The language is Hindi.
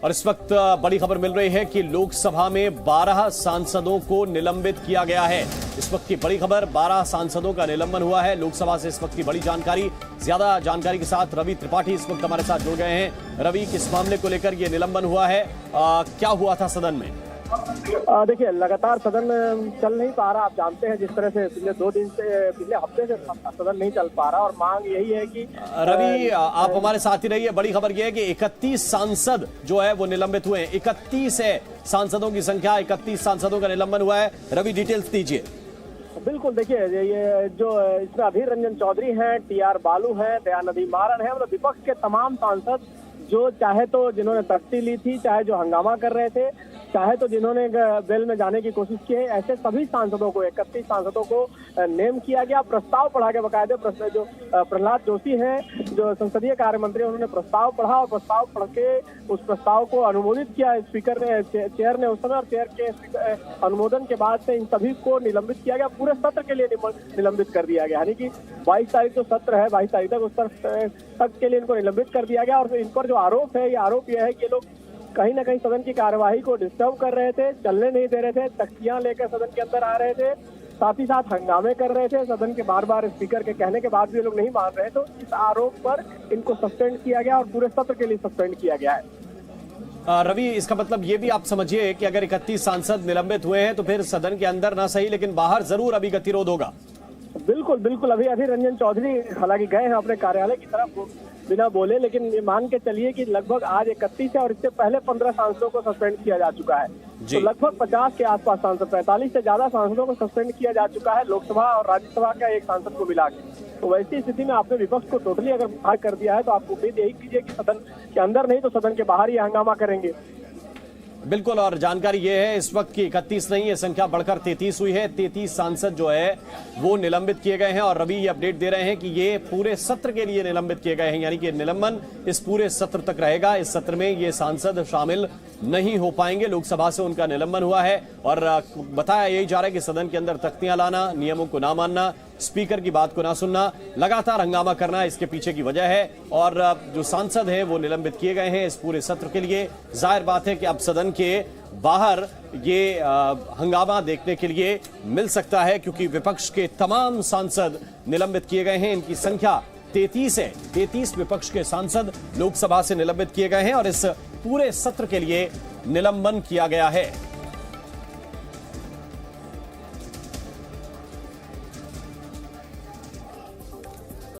और इस वक्त बड़ी खबर मिल रही है कि लोकसभा में 12 सांसदों को निलंबित किया गया है। इस वक्त की बड़ी खबर, 12 सांसदों का निलंबन हुआ है। लोकसभा से इस वक्त की बड़ी जानकारी, ज्यादा जानकारी के साथ रवि त्रिपाठी इस वक्त हमारे साथ जुड़ गए हैं। रवि, किस मामले को लेकर यह निलंबन हुआ है, क्या हुआ था सदन में? देखिए, लगातार सदन चल नहीं पा रहा। आप जानते हैं जिस तरह से पिछले 2 दिन से, पिछले हफ्ते से सदन नहीं चल पा रहा और मांग यही है कि रवि, आप हमारे साथ ही रहिए। बड़ी खबर यह है कि 31 सांसद जो है वो निलंबित हुए हैं। 31 है सांसदों की संख्या, 31 सांसदों का निलंबन हुआ है। रवि, डिटेल्स दीजिए। बिल्कुल, देखिए ये जो इसमें अधीर रंजन चौधरी हैं, टी.आर. बालू हैं, दयानिधि मारन है, मतलब विपक्ष के तमाम सांसद जो चाहे तो जिन्होंने तख्ती ली थी, चाहे जो हंगामा कर रहे थे, चाहे तो जिन्होंने बेल में जाने की कोशिश की है, ऐसे सभी सांसदों को, 31 सांसदों को नेम किया गया। प्रस्ताव पढ़ा के बकायदे जो प्रहलाद जोशी हैं, जो संसदीय कार्य मंत्री, उन्होंने प्रस्ताव पढ़ा और प्रस्ताव पढ़ के उस प्रस्ताव को अनुमोदित किया स्पीकर ने, चेयर ने उस समय, और चेयर के अनुमोदन के बाद से इन सभी को निलंबित किया गया। पूरे सत्र के लिए निलंबित कर दिया गया, यानी कि 22 तारीख जो सत्र है, 22 तारीख तक उस तक के लिए इनको निलंबित कर दिया गया। और इन पर जो आरोप है, ये आरोप यह है कि ये लोग कहीं ना कहीं सदन की कार्यवाही को डिस्टर्ब कर रहे थे, चलने नहीं दे रहे थे, तख्तियां लेकर सदन के अंदर आ रहे थे, साथ ही साथ हंगामे कर रहे थे। सदन के बार बार स्पीकर के कहने के बाद भी ये लोग नहीं मान रहे, तो इस आरोप पर इनको सस्पेंड किया गया और पूरे सत्र के लिए सस्पेंड किया गया है। रवि, इसका मतलब ये भी आप समझिए कि अगर 31 सांसद निलंबित हुए हैं तो फिर सदन के अंदर ना सही लेकिन बाहर जरूर अभी गतिरोध होगा। बिल्कुल बिल्कुल, अभी अधीर रंजन चौधरी हालांकि गए हैं अपने कार्यालय की तरफ बिना बोले, लेकिन ये मान के चलिए कि लगभग आज 31 है और इससे पहले 15 सांसदों को सस्पेंड किया जा चुका है। तो लगभग 50 के आसपास सांसद, 45 से ज्यादा सांसदों को सस्पेंड किया जा चुका है, लोकसभा और राज्यसभा का एक सांसद को मिला के। तो वैसी स्थिति में आपने विपक्ष को टोटली अगर बाहर कर दिया है तो आप उम्मीद यही कीजिए कि सदन के अंदर नहीं तो सदन के बाहर ही हंगामा करेंगे। बिल्कुल, और जानकारी ये है इस वक्त की 31 नहीं, ये संख्या बढ़कर 33 हुई है। 33 सांसद जो है वो निलंबित किए गए हैं और रवि ये अपडेट दे रहे हैं कि ये पूरे सत्र के लिए निलंबित किए गए हैं, यानी कि निलंबन इस पूरे सत्र तक रहेगा। इस सत्र में ये सांसद शामिल नहीं हो पाएंगे। लोकसभा से उनका निलंबन हुआ है और बताया यही जा रहा है कि सदन के अंदर तख्तियां लाना, नियमों को ना मानना, स्पीकर की बात को ना सुनना, लगातार हंगामा करना इसके पीछे की वजह है। और जो सांसद हैं वो निलंबित किए गए हैं इस पूरे सत्र के लिए। जाहिर बात है कि अब सदन के बाहर ये हंगामा देखने के लिए मिल सकता है, क्योंकि विपक्ष के तमाम सांसद निलंबित किए गए हैं। इनकी संख्या 33 है। 33 विपक्ष के सांसद लोकसभा से निलंबित किए गए हैं और इस पूरे सत्र के लिए निलंबन किया गया है।